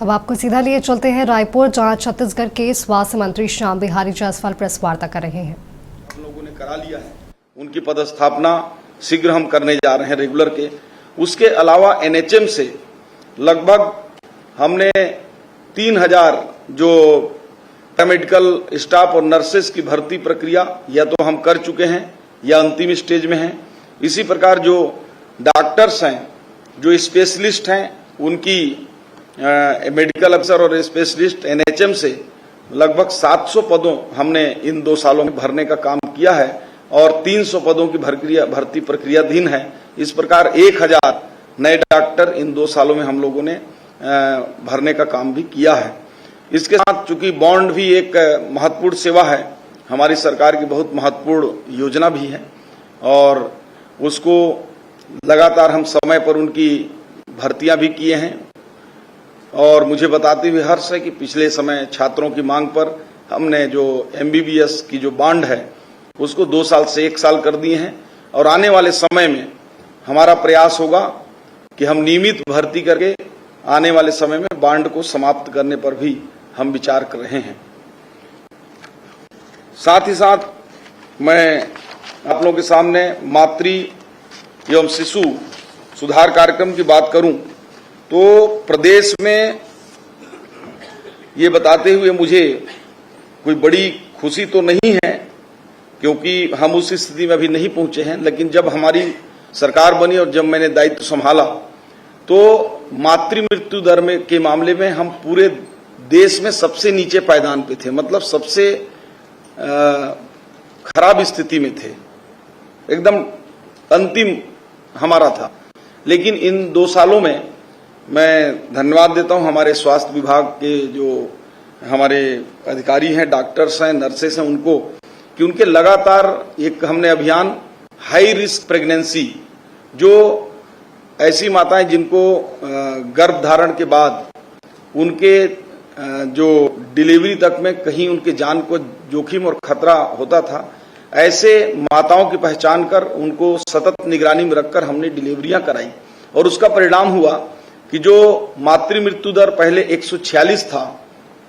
अब आपको सीधा लिए चलते हैं रायपुर, जहां छत्तीसगढ़ के स्वास्थ्य मंत्री श्याम बिहारी जायसवाल प्रेस वार्ता कर रहे हैं। हम लोगों ने करा लिया है, उनकी पदस्थापना शीघ्र हम करने जा रहे हैं रेगुलर के। उसके अलावा एनएचएम से लगभग हमने 3000 जो पैरामेडिकल स्टाफ और नर्सेस की भर्ती प्रक्रिया या तो हम कर चुके हैं या अंतिम स्टेज में हैं। इसी प्रकार जो डॉक्टर्स हैं, जो स्पेशलिस्ट हैं, उनकी मेडिकल अफसर और स्पेशलिस्ट एनएचएम से लगभग 700 पदों हमने इन 2 सालों में भरने का काम किया है और 300 पदों की भर्ती प्रक्रियाधीन है। इस प्रकार 1000 नए डॉक्टर इन 2 सालों में हम लोगों ने भरने का काम भी किया है। इसके साथ चूंकि बॉन्ड भी एक महत्वपूर्ण सेवा है, हमारी सरकार की बहुत महत्वपूर्ण योजना भी है और उसको लगातार हम समय पर उनकी भर्तियां भी किए हैं। और मुझे बताते हुए हर्ष है कि पिछले समय छात्रों की मांग पर हमने जो एमबीबीएस की जो बॉन्ड है उसको 2 साल से 1 साल कर दिए हैं और आने वाले समय में हमारा प्रयास होगा कि हम नियमित भर्ती करके आने वाले समय में बॉन्ड को समाप्त करने पर भी हम विचार कर रहे हैं। साथ ही साथ मैं आप लोगों के सामने मातृ एवं शिशु सुधार कार्यक्रम की बात करूं तो प्रदेश में ये बताते हुए मुझे कोई बड़ी खुशी तो नहीं है, क्योंकि हम उस स्थिति में अभी नहीं पहुंचे हैं। लेकिन जब हमारी सरकार बनी और जब मैंने दायित्व संभाला तो मातृ मृत्यु दर में के मामले में हम पूरे देश में सबसे नीचे पायदान पे थे, मतलब सबसे खराब स्थिति में थे, एकदम अंतिम हमारा था। लेकिन इन 2 सालों में मैं धन्यवाद देता हूं हमारे स्वास्थ्य विभाग के जो हमारे अधिकारी हैं, डॉक्टर्स हैं, नर्सेस हैं, उनको कि उनके लगातार एक हमने अभियान हाई रिस्क प्रेगनेंसी, जो ऐसी माताएं जिनको गर्भ धारण के बाद उनके जो डिलीवरी तक में कहीं उनके जान को जोखिम और खतरा होता था, ऐसे माताओं की पहचान कर उनको सतत निगरानी में रखकर हमने डिलीवरियां कराई और उसका परिणाम हुआ कि जो मातृ मृत्यु दर पहले 146 था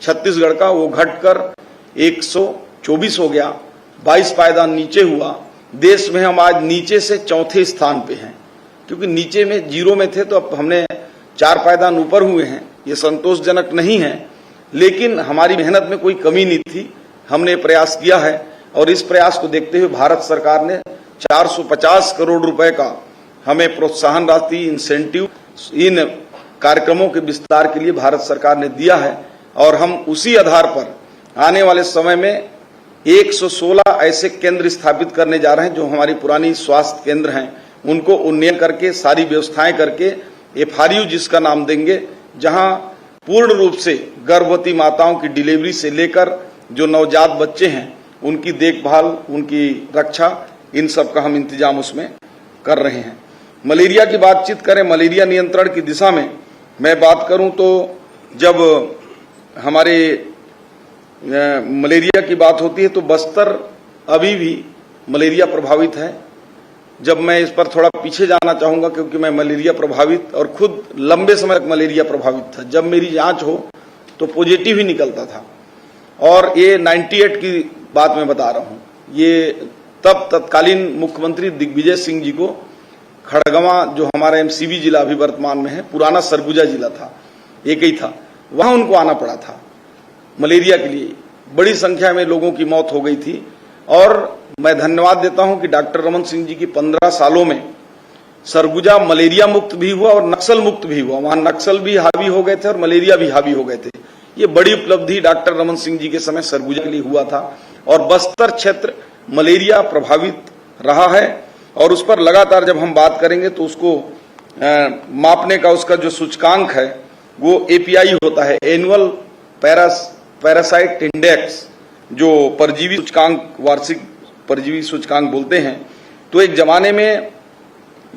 छत्तीसगढ़ का, वो घटकर 124 हो गया, 22 पायदान नीचे हुआ। देश में हम आज नीचे से 4थे स्थान पे हैं, क्योंकि नीचे में 0 में थे तो अब हमने 4 पायदान ऊपर हुए हैं। ये संतोषजनक नहीं है, लेकिन हमारी मेहनत में कोई कमी नहीं थी, हमने प्रयास किया है और इस प्रयास को देखते हुए भारत सरकार ने 450 करोड़ रुपए का हमें प्रोत्साहन राशि, इंसेंटिव इन कार्यक्रमों के विस्तार के लिए भारत सरकार ने दिया है और हम उसी आधार पर आने वाले समय में 116 ऐसे केंद्र स्थापित करने जा रहे हैं जो हमारी पुरानी स्वास्थ्य केंद्र हैं, उनको उन्नयन करके सारी व्यवस्थाएं करके FRU जिसका नाम देंगे, जहां पूर्ण रूप से गर्भवती माताओं की डिलीवरी से लेकर जो नवजात बच्चे हैं उनकी देखभाल, उनकी रक्षा, इन सब का हम इंतजाम उसमें कर रहे हैं। मलेरिया की बातचीत करें, मलेरिया नियंत्रण की दिशा में मैं बात करूं तो जब हमारे मलेरिया की बात होती है तो बस्तर अभी भी मलेरिया प्रभावित है। जब मैं इस पर थोड़ा पीछे जाना चाहूंगा, क्योंकि मैं मलेरिया प्रभावित और खुद लंबे समय तक मलेरिया प्रभावित था। जब मेरी जांच हो तो पॉजिटिव ही निकलता था और ये 98 की बात मैं बता रहा हूं। ये तब तत्कालीन मुख्यमंत्री दिग्विजय सिंह जी को खड़गवां, जो हमारा MCB जिला अभी वर्तमान में है, पुराना सरगुजा जिला था, एक ही था, वहां उनको आना पड़ा था मलेरिया के लिए। बड़ी संख्या में लोगों की मौत हो गई थी और मैं धन्यवाद देता हूं कि डॉक्टर रमन सिंह जी की 15 सालों में सरगुजा मलेरिया मुक्त भी हुआ और नक्सल मुक्त भी हुआ। वहां नक्सल भी हावी हो गए थे और मलेरिया भी हावी हो गए थे। ये बड़ी उपलब्धि डॉक्टर रमन सिंह जी के समय सरगुजा के लिए हुआ था और बस्तर क्षेत्र मलेरिया प्रभावित रहा है और उस पर लगातार जब हम बात करेंगे तो उसको मापने का उसका जो सूचकांक है वो API होता है, एनुअल पैरासाइट इंडेक्स, जो परजीवी सूचकांक, वार्षिक परजीवी सूचकांक बोलते हैं। तो एक जमाने में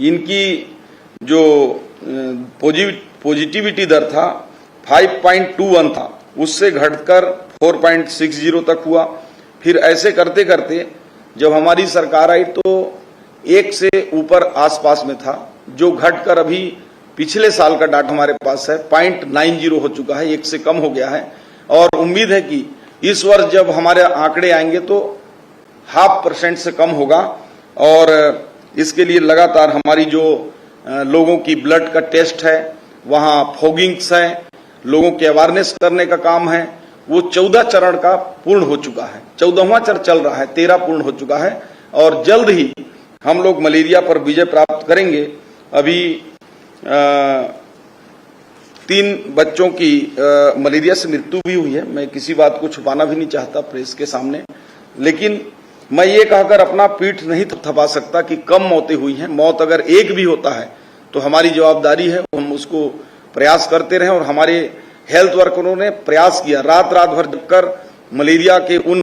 इनकी जो पॉजिटिविटी दर था 5.21 था, उससे घटकर 4.60 तक हुआ। फिर ऐसे करते करते जब हमारी सरकार आई तो 1 से ऊपर आसपास में था, जो घटकर अभी पिछले साल का डाटा हमारे पास है 0.90 हो चुका है, 1 से कम हो गया है। और उम्मीद है कि इस वर्ष जब हमारे आंकड़े आएंगे तो 0.5% से कम होगा। और इसके लिए लगातार हमारी जो लोगों की ब्लड का टेस्ट है, वहां फॉगिंग्स है, लोगों के अवेयरनेस करने का काम है, वो 14 चरण का पूर्ण हो चुका है। 14वां चरण चल रहा है, 13 पूर्ण हो चुका है और जल्द ही हम लोग मलेरिया पर विजय प्राप्त करेंगे। अभी 3 बच्चों की मलेरिया से मृत्यु भी हुई है। मैं किसी बात को छुपाना भी नहीं चाहता प्रेस के सामने, लेकिन मैं ये कहकर अपना पीठ नहीं थपथपा सकता कि कम मौतें हुई हैं। मौत अगर एक भी होता है तो हमारी जवाबदारी है, हम उसको प्रयास करते रहें। और हमारे हेल्थ वर्करों ने प्रयास किया, रात रात भर जगकर मलेरिया के उन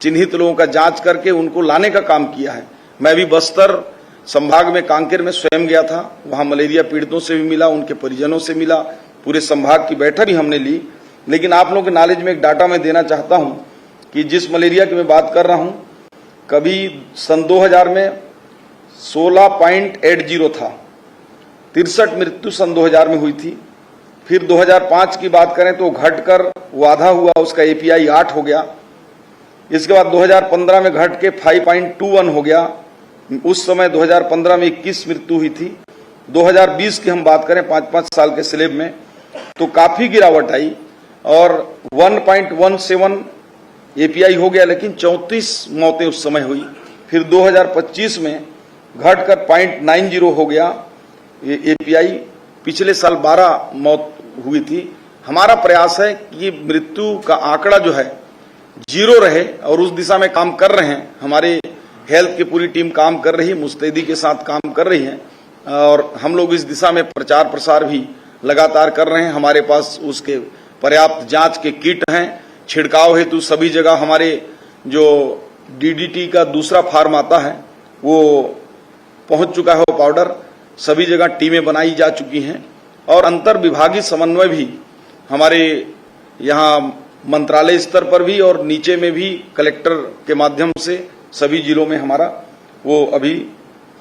चिन्हित लोगों का जांच करके उनको लाने का काम किया है। मैं भी बस्तर संभाग में कांकेर में स्वयं गया था, वहां मलेरिया पीड़ितों से भी मिला, उनके परिजनों से मिला, पूरे संभाग की बैठक भी हमने ली। लेकिन आप लोगों के नॉलेज में एक डाटा मैं देना चाहता हूं कि जिस मलेरिया की मैं बात कर रहा हूं, कभी सन 2000 में 16.80 था, 63 मृत्यु सन 2000 में हुई थी। फिर 2005 की बात करें तो घटकर वो आधा हुआ, उसका एपीआई 8 हो गया। इसके बाद 2015 में घट के 5.21 हो गया। उस समय 2015 में 21 मृत्यु हुई थी। 2020 की हम बात करें 5-5 साल के स्लेब में तो काफी गिरावट आई और 1.17 एपीआई हो गया, लेकिन 34 मौतें उस समय हुई। फिर 2025 में घटकर 0.90 हो गया एपीआई। पिछले साल 12 मौत हुई थी। हमारा प्रयास है कि मृत्यु का आंकड़ा जो है 0 रहे और उस दिशा में काम कर रहे हैं। हमारे हेल्थ की पूरी टीम काम कर रही है, मुस्तैदी के साथ काम कर रही है और हम लोग इस दिशा में प्रचार प्रसार भी लगातार कर रहे हैं। हमारे पास उसके पर्याप्त जांच के किट हैं, छिड़काव हेतु सभी जगह हमारे जो डीडीटी का दूसरा फार्म आता है वो पहुंच चुका है, वो पाउडर सभी जगह टीमें बनाई जा चुकी हैं। और अंतर विभागीय समन्वय भी हमारे यहाँ मंत्रालय स्तर पर भी और नीचे में भी कलेक्टर के माध्यम से सभी जिलों में हमारा वो अभी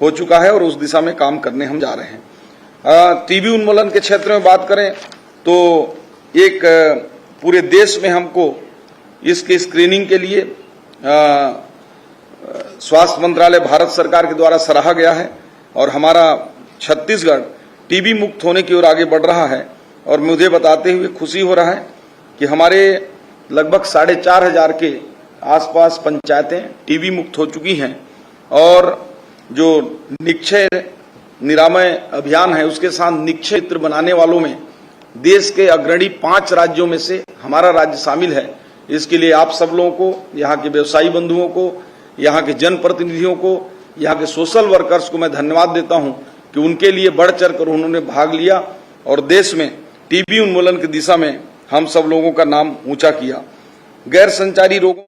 हो चुका है और उस दिशा में काम करने हम जा रहे हैं। टीबी उन्मूलन के क्षेत्र में बात करें तो एक पूरे देश में हमको इसके स्क्रीनिंग के लिए स्वास्थ्य मंत्रालय भारत सरकार के द्वारा सराहा गया है और हमारा छत्तीसगढ़ टीबी मुक्त होने की ओर आगे बढ़ रहा है। और मुझे बताते हुए खुशी हो रहा है कि हमारे लगभग 4,500 के आसपास पंचायतें टीबी मुक्त हो चुकी हैं और जो निक्षय निरामय अभियान है उसके साथ निक्षय मित्र बनाने वालों में देश के अग्रणी 5 राज्यों में से हमारा राज्य शामिल है। इसके लिए आप सब लोगों को, यहाँ के व्यवसायी बंधुओं को, यहाँ के जनप्रतिनिधियों को, यहाँ के सोशल वर्कर्स को मैं धन्यवाद देता हूँ कि उनके लिए बढ़ चढ़ कर उन्होंने भाग लिया और देश में टीबी उन्मूलन की दिशा में हम सब लोगों का नाम ऊंचा किया। गैर संचारी रोगों